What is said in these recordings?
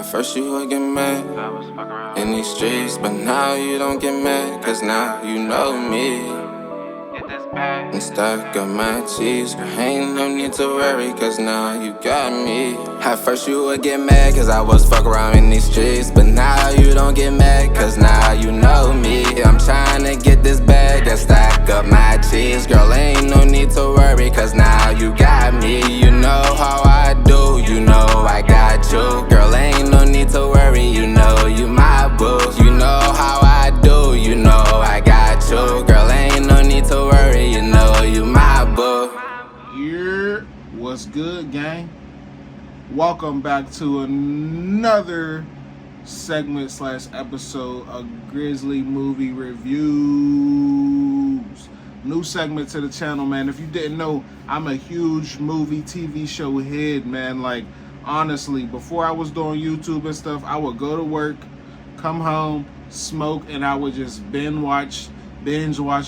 first you would get mad in these streets, but now you don't get mad, cause now you know me. And stack up my cheese, girl, ain't no need to worry, cause now you got me. At first you would get mad, cause I was fuck around in these streets, but now you don't get mad, cause now you know me. I'm trying to get this bag and stack up my cheese, girl, ain't no need to worry, cause now you got me. You know how I do, you know I got you, girl, ain't no need to worry, you know you my boo. You know how I do, you know I got you, girl, ain't no need to worry, you know you my boo. Yeah, what's good, gang? Welcome back to another segment / episode of Grizzly Movie Reviews. New segment to the channel, man. If you didn't know, I'm a huge movie TV show head, man. Like, honestly, before I was doing YouTube and stuff, I would go to work, come home, smoke, and I would just binge watch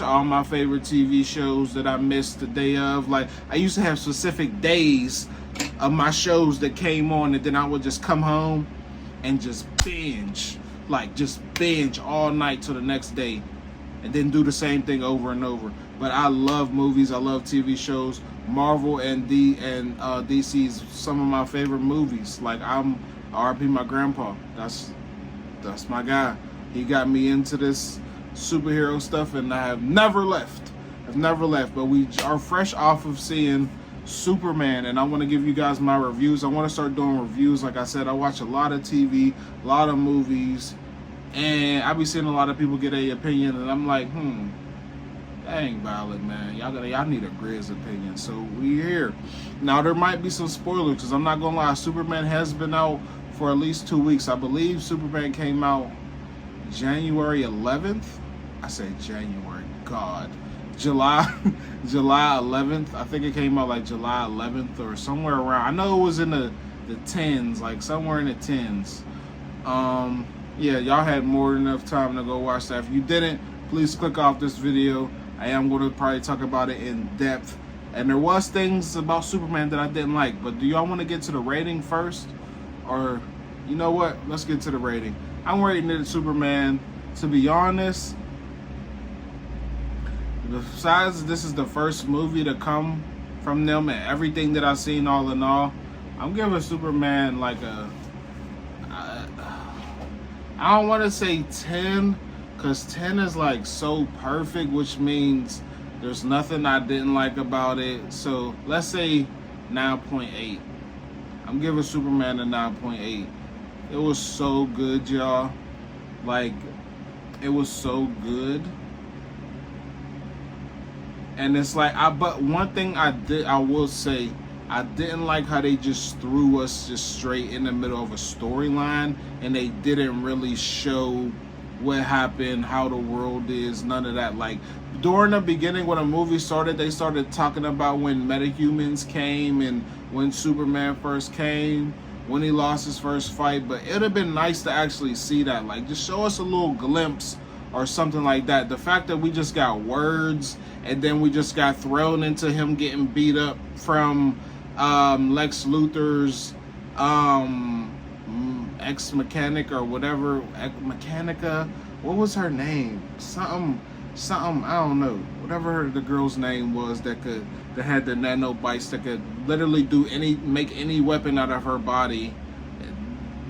all my favorite TV shows that I missed the day of. Like, I used to have specific days of my shows that came on, and then I would just come home and just binge all night till the next day, and then do the same thing over and over. But I love movies, I love TV shows. Marvel and DC's some of my favorite movies. Like, I'm RP my grandpa. That's my guy. He got me into this superhero stuff, and I have never left. But we are fresh off of seeing Superman, and I want to give you guys my reviews. I want to start doing reviews. Like I said, I watch a lot of TV, a lot of movies, and I be seeing a lot of people get an opinion, and I'm like, that ain't valid, man. Y'all need a Grizz opinion. So we here. Now, there might be some spoilers, because I'm not gonna lie, Superman has been out for at least 2 weeks. I believe Superman came out January 11th. I said January, God. July 11th. I think it came out like July 11th or somewhere around. I know it was in the 10s, like somewhere in the 10s. Yeah, y'all had more than enough time to go watch that. If you didn't, please click off this video. I am going to probably talk about it in depth. And there was things about Superman that I didn't like. But do y'all want to get to the rating first? Or, you know what? Let's get to the rating. I'm rating it Superman. To be honest, besides this is the first movie to come from them and everything that I've seen all in all, I'm giving Superman like a, I don't want to say 10, because 10 is like so perfect, which means there's nothing I didn't like about it. So let's say 9.8. I'm giving Superman a 9.8. It was so good, y'all. Like, it was so good. And it's like, but one thing I will say, I didn't like how they just threw us just straight in the middle of a storyline, and they didn't really show what happened, how the world is, none of that. Like, during the beginning when the movie started, they started talking about when metahumans came and when Superman first came, when he lost his first fight. But it'd have been nice to actually see that. Like, just show us a little glimpse or something like that. The fact that we just got words, and then we just got thrown into him getting beat up from Lex Luthor's ex-mechanic or whatever, Mechanica, what was her name? Something, I don't know. Whatever the girl's name was that had the nanobites that could literally make any weapon out of her body,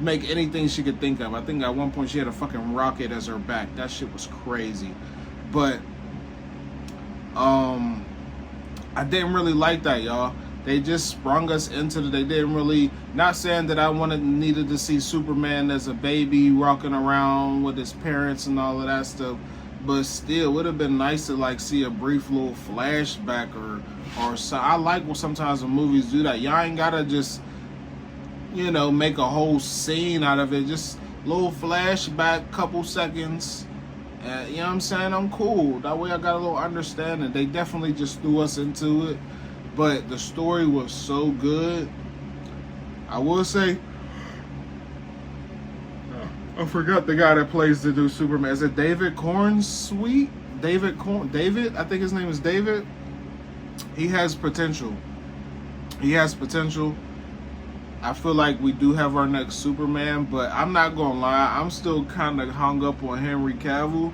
make anything she could think of. I think at one point she had a fucking rocket as her back. That shit was crazy. But I didn't really like that, y'all. They just sprung us into they didn't really, not saying that I needed to see Superman as a baby walking around with his parents and all of that stuff, but still, it would have been nice to like see a brief little flashback or so. I like when sometimes when movies do that. Y'all ain't gotta just, make a whole scene out of it. Just little flashback, couple seconds. You know what I'm saying? I'm cool. That way I got a little understanding. They definitely just threw us into it. But the story was so good. I will say, I forgot the guy that plays the new Superman. Is it David Cornsweet? David, I think his name is David. He has potential. I feel like we do have our next Superman, but I'm not gonna lie, I'm still kind of hung up on Henry Cavill,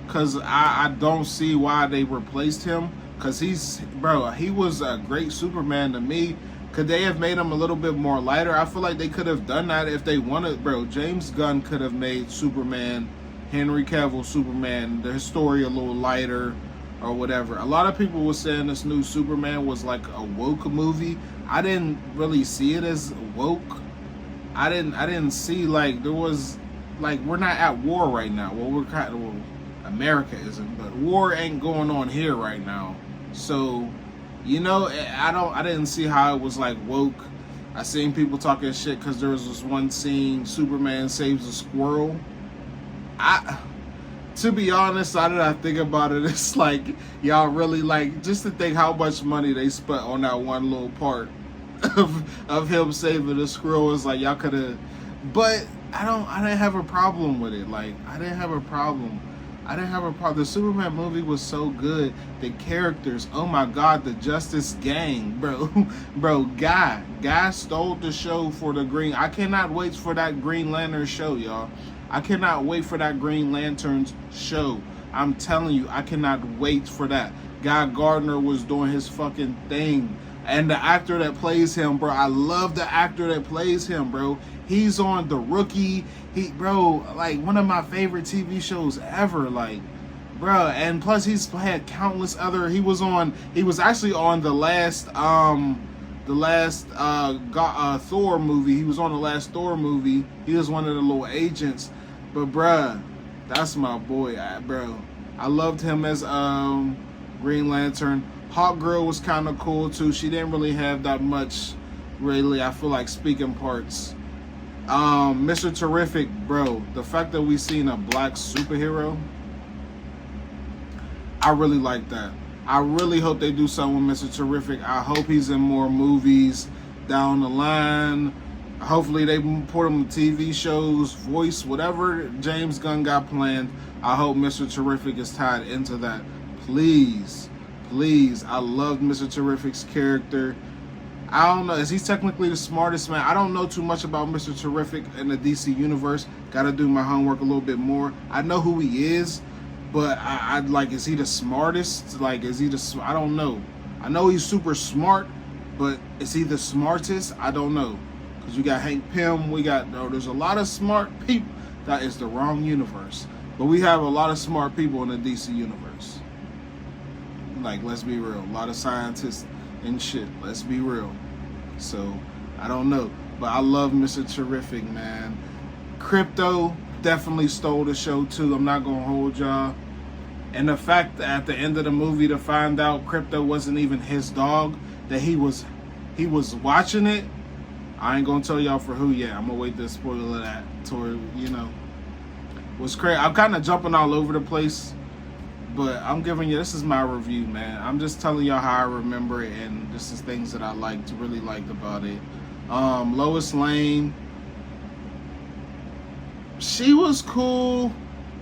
cause I don't see why they replaced him. Cause he was a great Superman to me. Could they have made him a little bit more lighter? I feel like they could have done that if they wanted, bro. James Gunn could have made Superman, Henry Cavill Superman, the story a little lighter or whatever. A lot of people were saying this new Superman was like a woke movie. I didn't really see it as woke. I didn't see like there was like we're not at war right now. Well, we're kind of America isn't, but war ain't going on here right now. So, you know, I didn't see how it was like woke. I seen people talking shit because there was this one scene Superman saves a squirrel. To be honest, now that I think about it, it's like y'all really like just to think how much money they spent on that one little part of him saving the squirrel is like y'all could have, but I didn't have a problem with it. Like I didn't have a problem. The Superman movie was so good. The characters, oh my God, the Justice Gang, bro, Guy stole the show for the Green. I cannot wait for that Green Lantern show, y'all. I cannot wait for that Green Lanterns show. I'm telling you, I cannot wait for that. Guy Gardner was doing his fucking thing. And the actor that plays him, bro, I love the actor that plays him, bro. He's on The Rookie. Like one of my favorite TV shows ever, like, bro. And plus he's had countless other, he was actually on the last Thor movie. He was on the last Thor movie. He was one of the little agents. But bruh, that's my boy, bro. I loved him as Green Lantern. Hawkgirl was kind of cool too. She didn't really have that much, really, I feel like, speaking parts. Mr. Terrific, bro. The fact that we seen a black superhero, I really like that. I really hope they do something with Mr. Terrific. I hope he's in more movies down the line. Hopefully they put him in TV shows, voice, whatever James Gunn got planned. I hope Mr. Terrific is tied into that. Please. I loved Mr. Terrific's character. I don't know, is he technically the smartest man? I don't know too much about Mr. Terrific in the DC universe. Gotta do my homework a little bit more. I know who he is, but I'd like, is he the smartest? Like, I don't know. I know he's super smart, but is he the smartest? I don't know. Because you got Hank Pym, there's a lot of smart people. That is the wrong universe. But we have a lot of smart people in the DC universe. Like, let's be real. A lot of scientists and shit. Let's be real. So, I don't know. But I love Mr. Terrific, man. Crypto definitely stole the show, too. I'm not going to hold y'all. And the fact that at the end of the movie to find out Crypto wasn't even his dog, that he was watching it, I ain't going to tell y'all for who yet. I'm going to wait to spoil that. Toward, was crazy. I'm kind of jumping all over the place. But I'm giving you, this is my review, man. I'm just telling y'all how I remember it, and this is things that I really liked about it. Lois Lane, she was cool,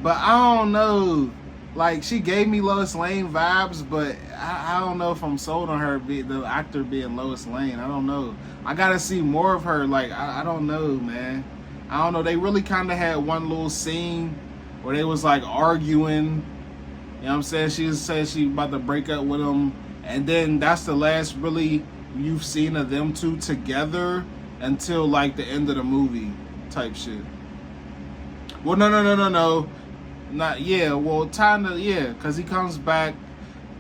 but I don't know. Like, she gave me Lois Lane vibes, but I don't know if I'm sold on her, the actor being Lois Lane. I don't know. I gotta see more of her. Like, I don't know, man. I don't know. They really kind of had one little scene where they was like arguing. You know what I'm saying? She said she about to break up with him. And then that's the last really you've seen of them two together until like the end of the movie type shit. Well, no. Not, yeah, well, kinda, yeah. Because he comes back,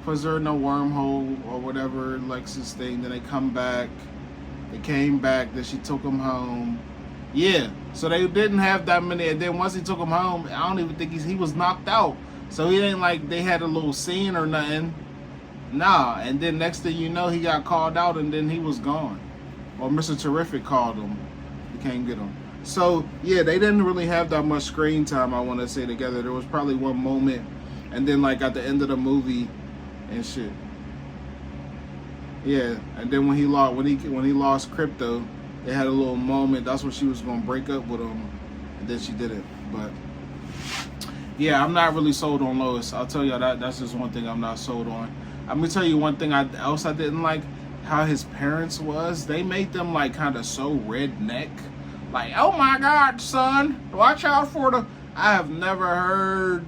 puts her in a wormhole or whatever, Lex's thing. Then they come back. They came back. Then she took him home. Yeah. So they didn't have that many. And then once he took him home, I don't even think he was knocked out. So it ain't like they had a little scene or nothing. Nah, and then next thing you know, he got called out and then he was gone. Or Mr. Terrific called him. He can't get him. So, yeah, they didn't really have that much screen time, I want to say, together. There was probably one moment, and then, like, at the end of the movie and shit. Yeah, and then when he lost Crypto, they had a little moment. That's when she was going to break up with him, and then she didn't. But yeah, I'm not really sold on Lois. I'll tell you that's just one thing I'm not sold on. I'm gonna tell you one thing else I didn't like. how his parents was. They made them like kind of so redneck. Like, oh my God, son, watch out for the. I have never heard.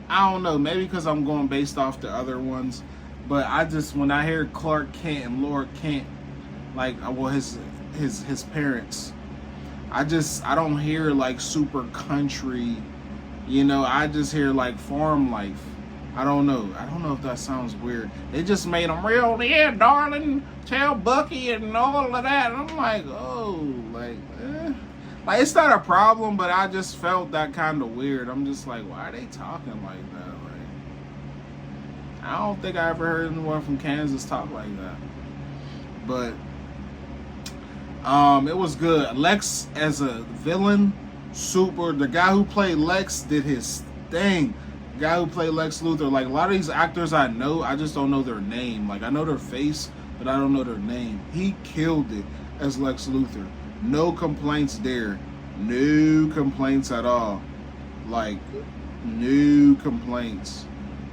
I don't know, maybe because I'm going based off the other ones, but I just when I hear Clark Kent and Laura Kent, like well his parents, I don't hear like super country, you know. I just hear like farm life. I don't know if that sounds weird. They just made them real, yeah, darling, tell Bucky and all of that. And I'm like, oh, like, like it's not a problem, but I just felt that kind of weird. I'm just like, why are they talking like that? Like, I don't think I ever heard anyone from Kansas talk like that. But it was good. Lex as a villain, super. The guy who played Lex did his thing. The guy who played Lex Luthor, like a lot of these actors I know, I just don't know their name. Like I know their face, but I don't know their name. He killed it as Lex Luthor. No complaints there. No complaints at all. Like, no complaints.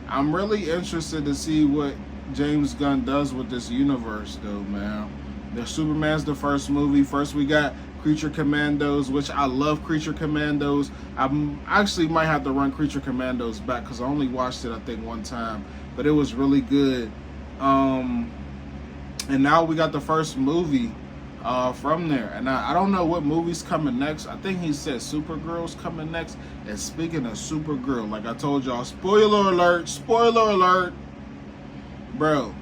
I'm really interested to see what James Gunn does with this universe, though, man. The Superman's the first movie. First we got Creature Commandos, which I love Creature Commandos. I actually might have to run Creature Commandos back because I only watched it, I think, one time. But it was really good. And now we got the first movie from there. And I don't know what movie's coming next. I think he said Supergirl's coming next. And speaking of Supergirl, like I told y'all, spoiler alert. Bro,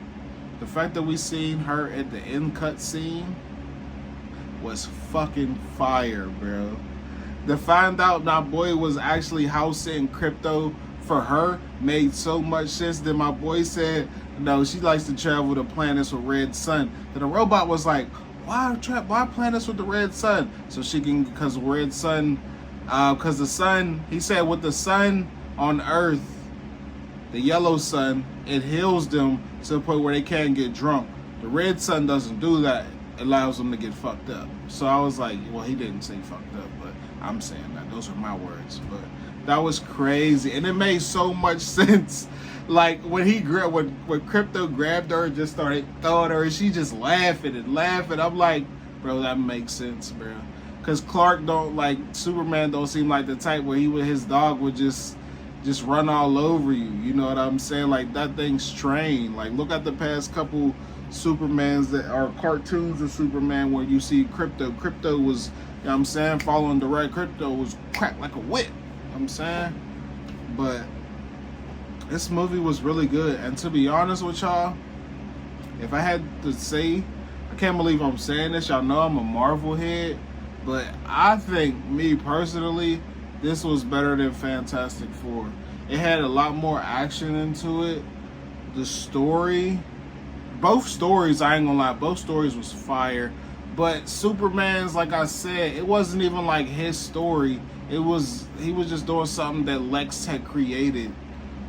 the fact that we seen her at the end cut scene was fucking fire, bro. To find out my boy was actually house sitting crypto for her made so much sense. Then my boy said, no, she likes to travel to planets with red sun. Then the robot was like, why planets with the red sun? So she can, because red sun, because the sun, he said with the sun on Earth, the yellow sun, it heals them to the point where they can't get drunk. The red sun doesn't do that. It allows them to get fucked up. So I was like, well, he didn't say fucked up, but I'm saying that. Those are my words. But that was crazy. And it made so much sense. Like when when Crypto grabbed her and just started throwing her, and she just laughing. I'm like, bro, that makes sense, bro. Because Clark don't, like, Superman don't seem like the type where his dog would just run all over you. You know what I'm saying? Like, that thing's trained. Like, look at the past couple Supermans that are cartoons of Superman where you see Crypto. Crypto was, you know what I'm saying, following the right. Crypto was cracked like a whip. You know what I'm saying? But this movie was really good. And to be honest with y'all, if I had to say, I can't believe I'm saying this. Y'all know I'm a Marvel head. But I think, me personally, this was better than Fantastic Four. It had a lot more action into it. The story, both stories, I ain't gonna lie, both stories was fire. But Superman's, like I said, it wasn't even like his story. He was just doing something that Lex had created,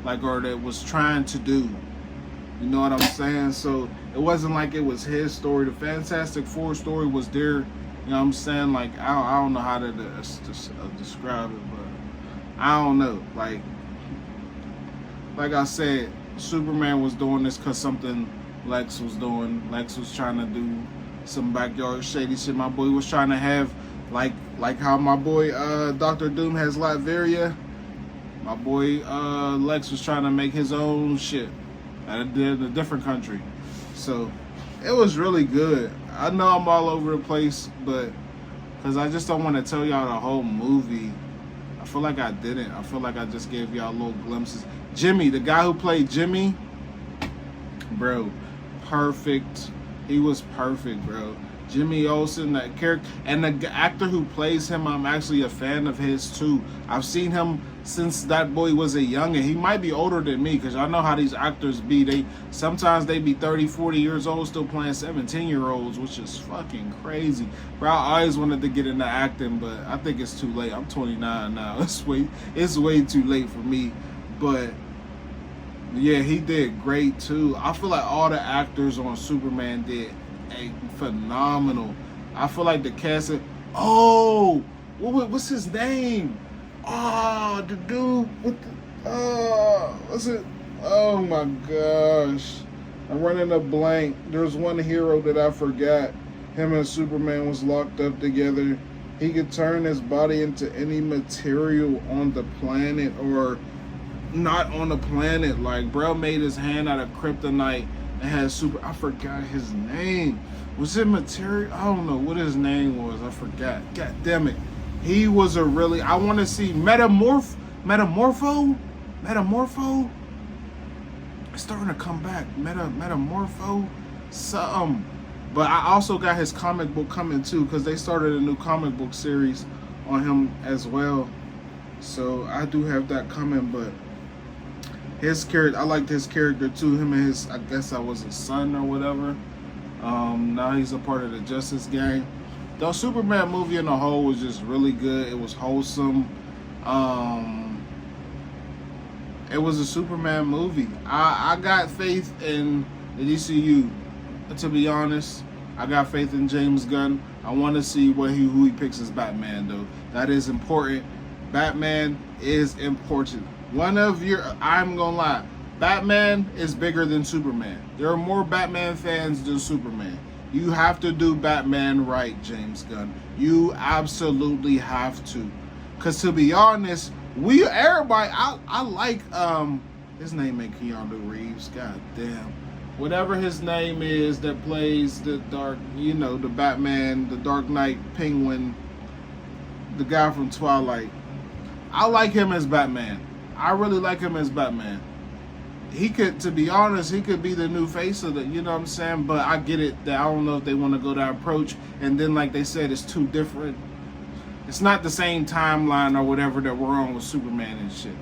like, or that was trying to do. You know what I'm saying? So it wasn't like it was his story. The Fantastic Four story was there. You know what I'm saying? Like, I don't know how to describe it, but I don't know. Like I said, Superman was doing this because something Lex was doing. Lex was trying to do some backyard shady shit. My boy was trying to have, like how my boy Dr. Doom has Latveria. My boy Lex was trying to make his own shit in a different country. So it was really good. I know I'm all over the place, but because I just don't want to tell y'all the whole movie. I feel like I didn't. I feel like I just gave y'all little glimpses. Jimmy, the guy who played Jimmy, bro, perfect. He was perfect, bro. Jimmy Olsen, that character, and the actor who plays him, I'm actually a fan of his too. I've seen him since that boy was a youngin'. He might be older than me, because I know how these actors be. Sometimes they be 30, 40 years old still playing 17-year-olds, which is fucking crazy. Bro, I always wanted to get into acting, but I think it's too late. I'm 29 now. It's way too late for me. But yeah, he did great too. I feel like all the actors on Superman did phenomenal. I feel like the cast what's his name? The dude with the what's it? Oh my gosh. I'm running a blank. There's one hero that I forgot. Him and Superman was locked up together. He could turn his body into any material on the planet or not on the planet. Like, bro made his hand out of kryptonite and had super. I forgot his name. Was it material? I don't know what his name was. I forgot. God damn it. He was a really. I want to see Metamorpho. It's starting to come back. Metamorpho. Something. But I also got his comic book coming too, because they started a new comic book series on him as well. So I do have that coming, but his character, I liked his character too. Him and his, I guess I was his son or whatever. Now he's a part of the Justice Gang. The Superman movie in the whole was just really good. It was wholesome. It was a Superman movie. I got faith in the DCU. To be honest, I got faith in James Gunn. I want to see who he picks as Batman, though. That is important. Batman is important. I'm gonna lie, Batman is bigger than Superman. There are more Batman fans than Superman. You have to do Batman right, James Gunn. You absolutely have to. Cause to be honest, everybody, I like his name ain't Keanu Reeves. God damn. Whatever his name is that plays the the Batman, the Dark Knight Penguin, the guy from Twilight. I like him as Batman. I really like him as Batman. He could, to be honest, he could be the new face of the, you know what I'm saying? But I get it that I don't know if they want to go that approach. And then, like they said, it's too different. It's not the same timeline or whatever that we're on with Superman and shit.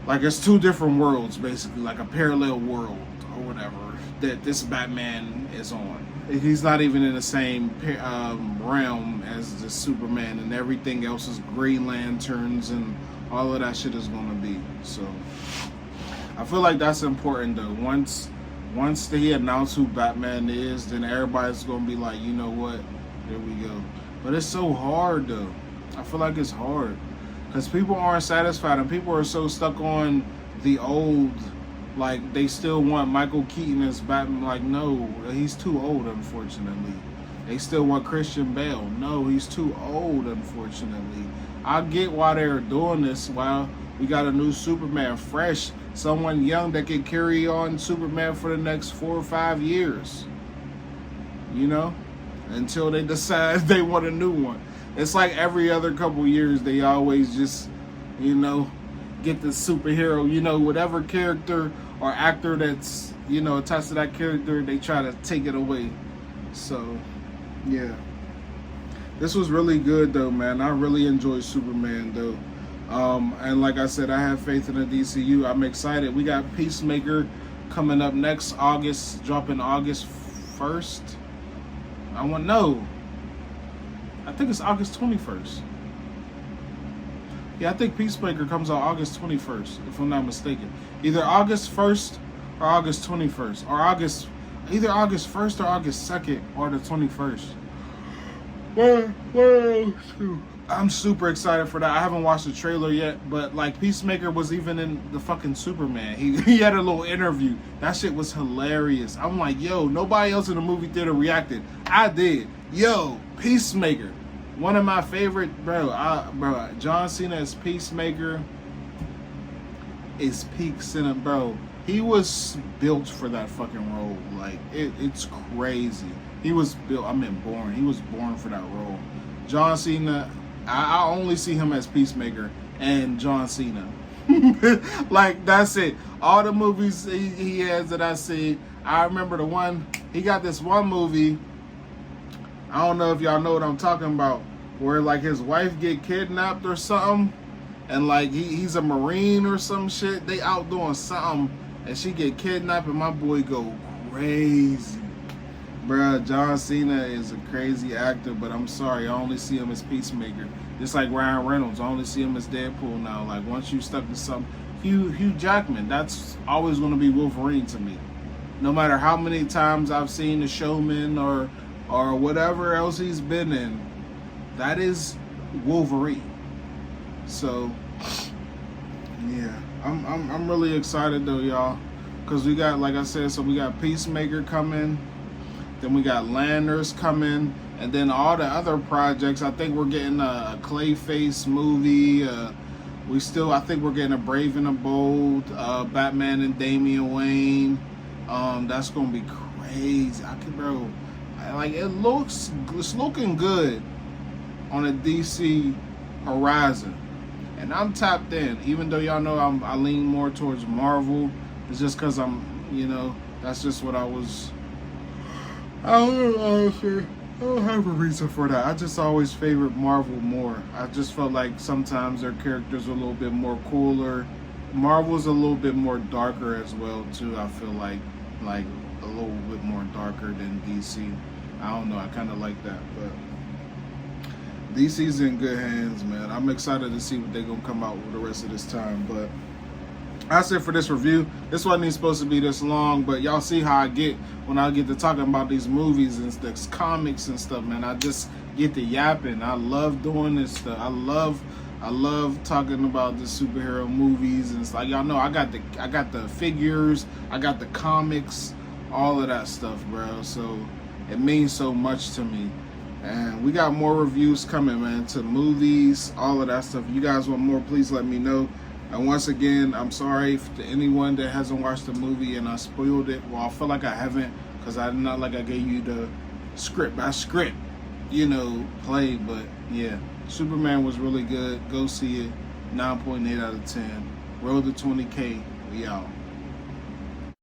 Like, it's two different worlds, basically, like a parallel world or whatever that this Batman is on. He's not even in the same realm as the Superman, and everything else is Green Lanterns and all of that shit is going to be. So I feel like that's important, though. Once they announce who Batman is, then everybody's going to be like, you know what, there we go. But it's so hard, though. I feel like it's hard because people aren't satisfied, and people are so stuck on the old. Like, they still want Michael Keaton as Batman. Like, no, he's too old, unfortunately. They still want Christian Bale. No, he's too old, unfortunately. I get why they're doing this. While we got a new Superman, fresh, someone young that can carry on Superman for the next 4 or 5 years. You know? Until they decide they want a new one. It's like every other couple years, they always just, get the superhero, whatever character or actor that's, attached to that character, they try to take it away. So, yeah. This was really good, though, man. I really enjoyed Superman, though. And like I said, I have faith in the DCU. I'm excited. We got Peacemaker coming up next August, dropping August 1st. I think it's August 21st. Yeah, I think Peacemaker comes out August 21st, if I'm not mistaken. Either August 1st or August 21st. Or either August 1st or August 2nd or the 21st. I'm super excited for that. I haven't watched the trailer yet, but like Peacemaker was even in the fucking Superman. He had a little interview. That shit was hilarious. I'm like, yo, nobody else in the movie theater reacted. I did. Yo, Peacemaker. One of my favorite, John Cena as Peacemaker is peak cinema, bro. He was built for that fucking role. Like, it's crazy. He was built, born. He was born for that role. John Cena, I only see him as Peacemaker and John Cena. Like, that's it. All the movies he has that I see, I remember he got this one movie, I don't know if y'all know what I'm talking about, where like his wife get kidnapped or something, and like he's a Marine or some shit. They out doing something, and she get kidnapped, and my boy go crazy. Bruh, John Cena is a crazy actor, but I'm sorry, I only see him as Peacemaker. Just like Ryan Reynolds, I only see him as Deadpool now. Like, once you stuck to something, Hugh Jackman, that's always going to be Wolverine to me. No matter how many times I've seen The Showman or whatever else he's been in, that is Wolverine. So, yeah, I'm really excited though, y'all. because we got, like I said, so we got Peacemaker coming, then we got Landers coming, and then all the other projects. I think we're getting a Clayface movie. I think we're getting a Brave and the Bold, Batman and Damian Wayne. That's gonna be crazy. It's looking good on a DC horizon, and I'm tapped in. Even though y'all know I lean more towards Marvel, it's just because that's just what I was. I don't know, honestly. I don't have a reason for that. I just always favored Marvel more. I just felt like sometimes their characters are a little bit more cooler. Marvel's a little bit more darker as well too. I feel like a little bit more darker than DC. I don't know. I kind of like that, but DC's in good hands, man. I'm excited to see what they're gonna come out with the rest of this time. But that's it for this review. This wasn't even supposed to be this long, but y'all see how I get when I get to talking about these movies and these comics and stuff, man. I just get to yapping. I love doing this stuff. I love talking about the superhero movies, and it's like, y'all know I got the figures, I got the comics, all of that stuff, bro. So it means so much to me. And we got more reviews coming, man, to movies, all of that stuff. If you guys want more, please let me know. And once again, I'm sorry to anyone that hasn't watched the movie and I spoiled it. Well, I feel like I haven't, because I'm not like I gave you the script by script, play. But yeah, Superman was really good. Go see it. 9.8 out of 10. Road to 20K. We out.